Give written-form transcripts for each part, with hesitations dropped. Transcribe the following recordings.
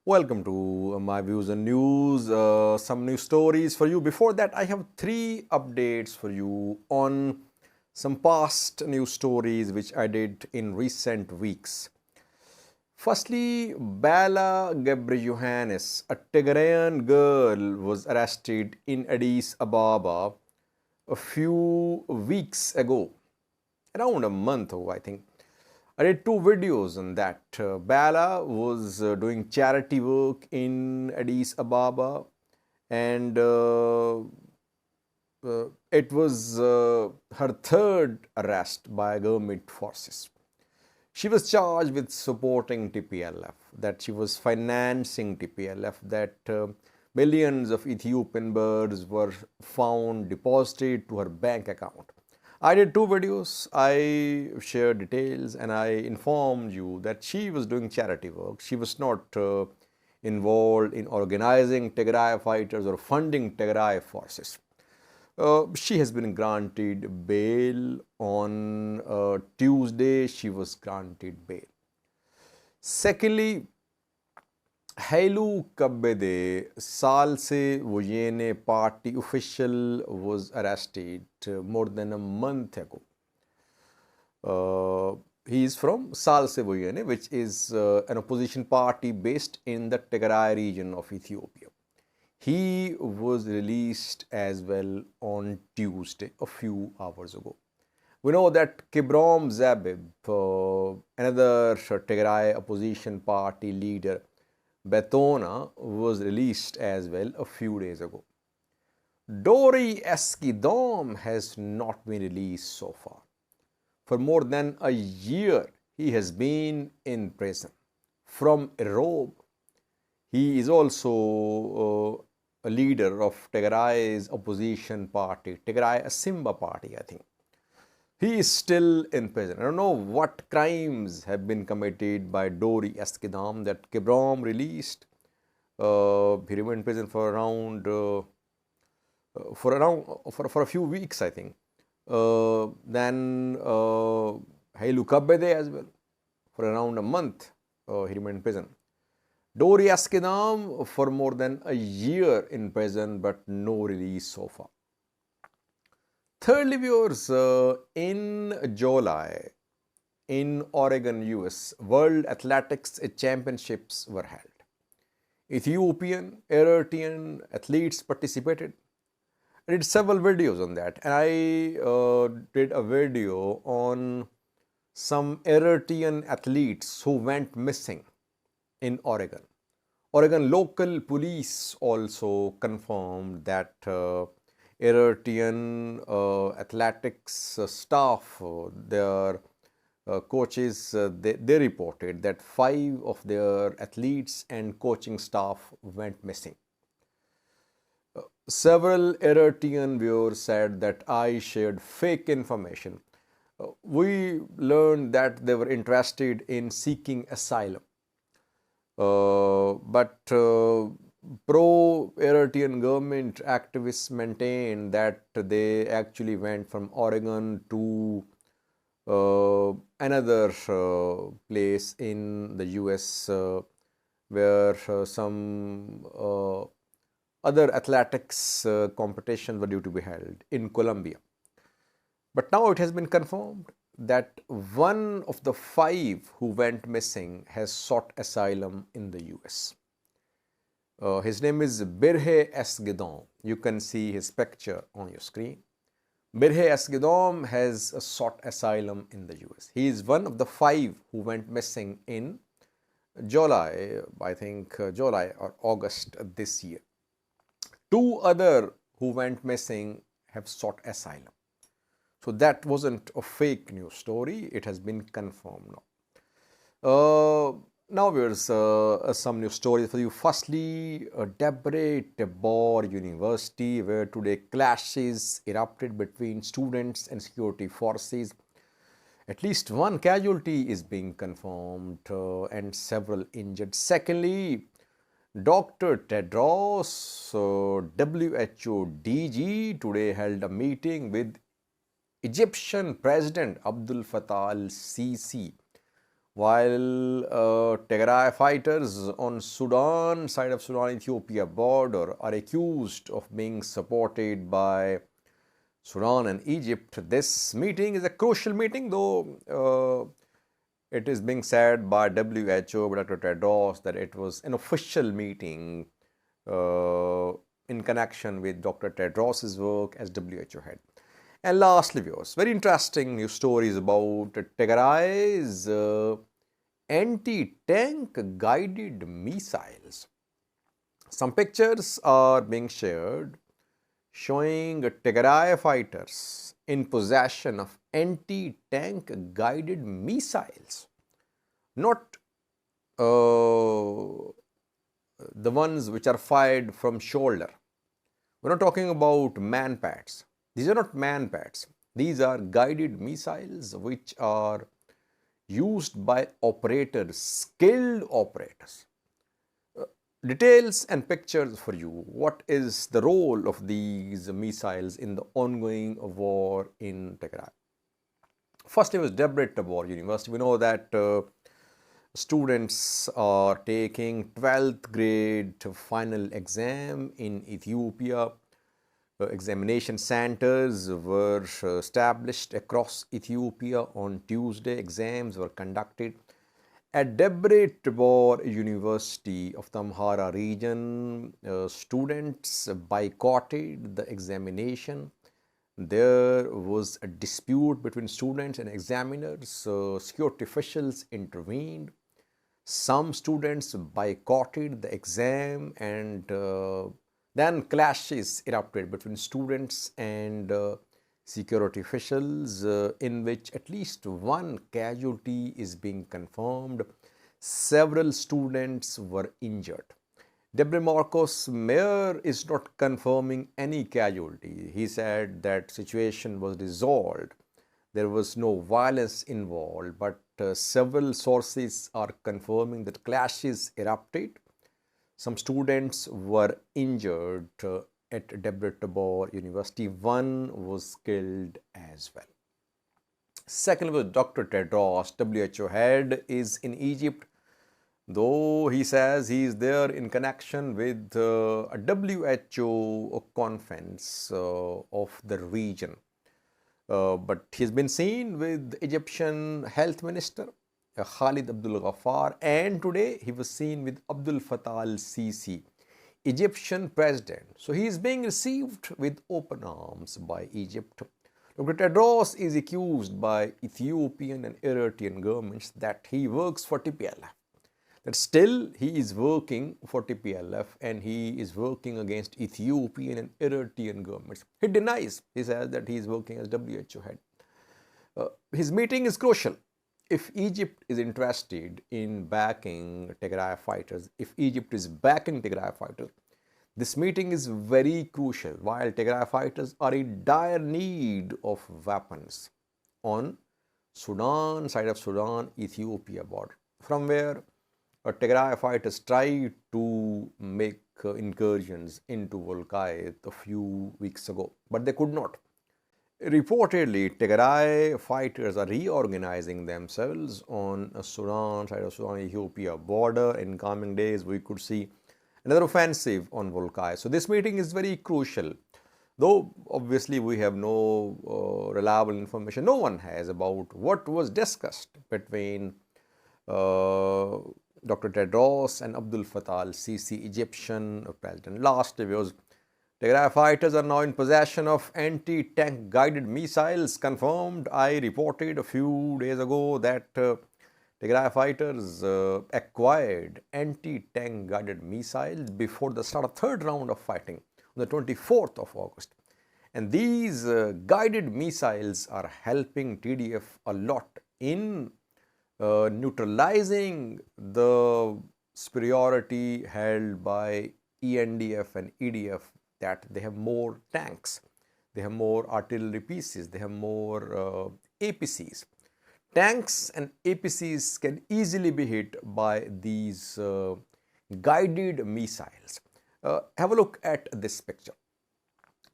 Welcome to my views and news. Some new stories for you. Before that, I have three updates for you on some past news stories which I did in recent weeks. Firstly, Bala Gebre a Tigrayan girl, was arrested in Addis Ababa a few weeks ago, around a month ago, I think. I did two videos on that. Bala was doing charity work in Addis Ababa, and it was her third arrest by government forces. She was charged with supporting TPLF, that she was financing TPLF, that millions of Ethiopian birds were found deposited to her bank account. I did two videos. I shared details and I informed you that she was doing charity work. She was not involved in organizing Tigray fighters or funding Tigray forces. She has been granted bail on Tuesday. She was granted bail. Secondly, Hailu Kabede, Salse Vojene party official, was arrested more than a month ago. He is from Salse Vojene, which is an opposition party based in the Tigray region of Ethiopia. He was released as well on Tuesday, a few hours ago. We know that Kibrom Zabib, another Tigray opposition party leader, Betona, was released as well a few days ago. Debre Tabor has not been released so far. For more than a year, he has been in prison. From Erob, he is also a leader of Tigray's opposition party, Tigray Asimba party, I think. He is still in prison. I don't know what crimes have been committed by Debre Tabor that Kibrom released. He remained in prison for around for a few weeks, I think. Then Hailu Kabede as well, for around a month. He remained in prison. Debre Tabor for more than a year in prison, but no release so far. Thirdly, viewers, in July, in Oregon, US, World Athletics Championships were held. Ethiopian, Eritrean athletes participated. I did several videos on that, and I did a video on some Eritrean athletes who went missing in Oregon. Oregon local police also confirmed that Eritrean athletics staff, their coaches, they reported that 5 of their athletes and coaching staff went missing. Several Eritrean viewers said that I shared fake information. We learned that they were interested in seeking asylum. But pro-Eritrean government activists maintain that they actually went from Oregon to another place in the US where some other athletics competitions were due to be held in Colombia. But now it has been confirmed that one of the 5 who went missing has sought asylum in the US. His name is Debre Tabor. You can see his picture on your screen. Debre Tabor has sought asylum in the US. He is one of the 5 who went missing in July, I think July or August this year. 2 other who went missing have sought asylum. So that wasn't a fake news story. It has been confirmed now. Now there's some news stories for you. Firstly, Debre Tabor University, where today clashes erupted between students and security forces. At least 1 casualty is being confirmed and several injured. Secondly, Dr. Tedros, WHO DG, today held a meeting with Egyptian President Abdel Fattah al-Sisi, while Tigray fighters on Sudan side of Sudan-Ethiopia border are accused of being supported by Sudan and Egypt. This meeting is a crucial meeting, though it is being said by WHO, by Dr. Tedros, that it was an official meeting in connection with Dr. Tedros' work as WHO head. And lastly, viewers, very interesting news stories about Tigray's anti-tank guided missiles. Some pictures are being shared showing Tigray fighters in possession of anti-tank guided missiles. Not the ones which are fired from shoulder. We're not talking about man-pads. These are not man-pads. These are guided missiles which are used by operators, skilled operators. Details and pictures for you. What is the role of these missiles in the ongoing war in Tigray? First, it was Debre Tabor University. We know that students are taking 12th grade final exam in Ethiopia. Examination centers were established across Ethiopia on Tuesday. Exams were conducted at Debre Tabor University of the Amhara region. Students boycotted the examination. There was a dispute between students and examiners. Security officials intervened. Some students boycotted the exam, and then clashes erupted between students and security officials, in which at least one casualty is being confirmed. Several students were injured. Debre Marcos mayor is not confirming any casualty. He said that situation was resolved. There was no violence involved, but several sources are confirming that clashes erupted. Some students were injured at Debre Tabor University. One was killed as well. Second was Dr. Tedros, WHO head, is in Egypt, though he says he is there in connection with a WHO conference of the region. But he's been seen with Egyptian Health Minister Khalid Abdul Ghaffar, and today he was seen with Abdul Fattah al-Sisi, Egyptian president. So he is being received with open arms by Egypt. Dr. Tedros is accused by Ethiopian and Eritrean governments that he works for TPLF. That still he is working for TPLF and he is working against Ethiopian and Eritrean governments. He denies. He says that he is working as WHO head. His meeting is crucial. If Egypt is interested in backing Tigray fighters, if Egypt is backing Tigray fighters, this meeting is very crucial. While Tigray fighters are in dire need of weapons on Sudan, side of Sudan-Ethiopia border, from where Tigray fighters tried to make incursions into Volcayet a few weeks ago, but they could not. Reportedly, Tigray fighters are reorganizing themselves on a Sudan, side of Sudan-Ethiopia border. In coming days, we could see another offensive on Volcayet. So this meeting is very crucial. Though obviously we have no reliable information, no one has, about what was discussed between Dr. Tedros and Abdul Fattah al-Sisi, Egyptian president. Last was Tigray fighters are now in possession of anti-tank guided missiles. Confirmed. I reported a few days ago that Tigray fighters acquired anti-tank guided missiles before the start of third round of fighting on the 24th of August. And these guided missiles are helping TDF a lot in neutralizing the superiority held by ENDF and EDF, that they have more tanks, they have more artillery pieces, they have more APCs. Tanks and APCs can easily be hit by these guided missiles. Have a look at this picture.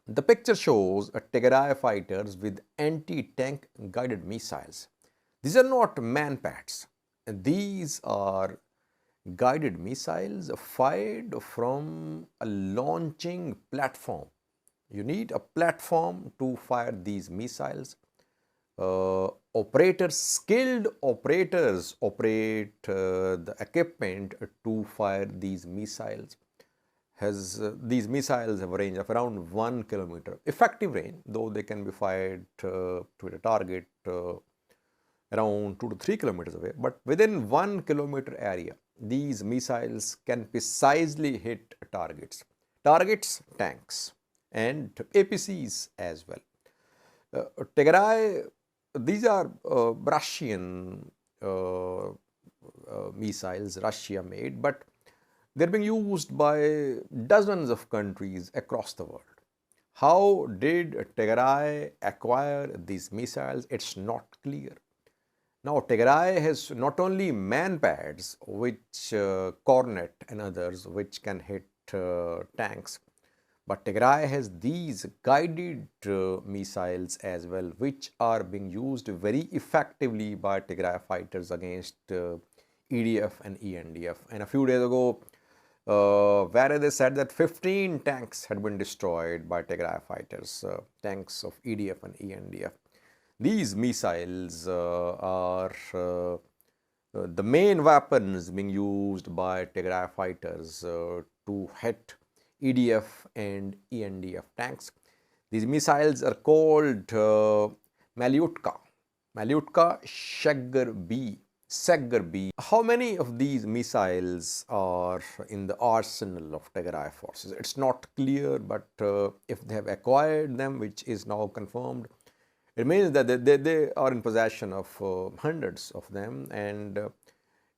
The picture shows Tigray fighters with anti-tank guided missiles. These are not man-pads. these are guided missiles fired from a launching platform. You need a platform to fire these missiles. Skilled operators operate the equipment to fire these missiles. These missiles have a range of around 1 kilometer. Effective range, though they can be fired to a target around 2 to 3 kilometers away, but within 1 kilometer area, these missiles can precisely hit targets. Targets, tanks, and APCs as well. Tigray, these are Russian missiles, Russia made, but they're being used by dozens of countries across the world. How did Tigray acquire these missiles? It's not clear. Now, Tigray has not only man-pads, which Cornet and others, which can hit tanks, but Tigray has these guided missiles as well, which are being used very effectively by Tigray fighters against EDF and ENDF. And a few days ago, where they said that 15 tanks had been destroyed by Tigray fighters, tanks of EDF and ENDF. These missiles are the main weapons being used by Tigray fighters to hit EDF and ENDF tanks. These missiles are called Malyutka, Sagger B. How many of these missiles are in the arsenal of Tigray forces? It's not clear, but if they have acquired them, which is now confirmed, it means that they are in possession of hundreds of them, and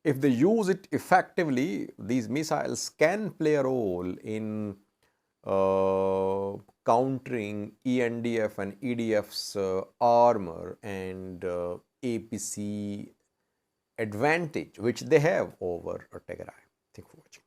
if they use it effectively, these missiles can play a role in countering ENDF and EDF's armor and APC advantage which they have over Tigray. Thank you for watching.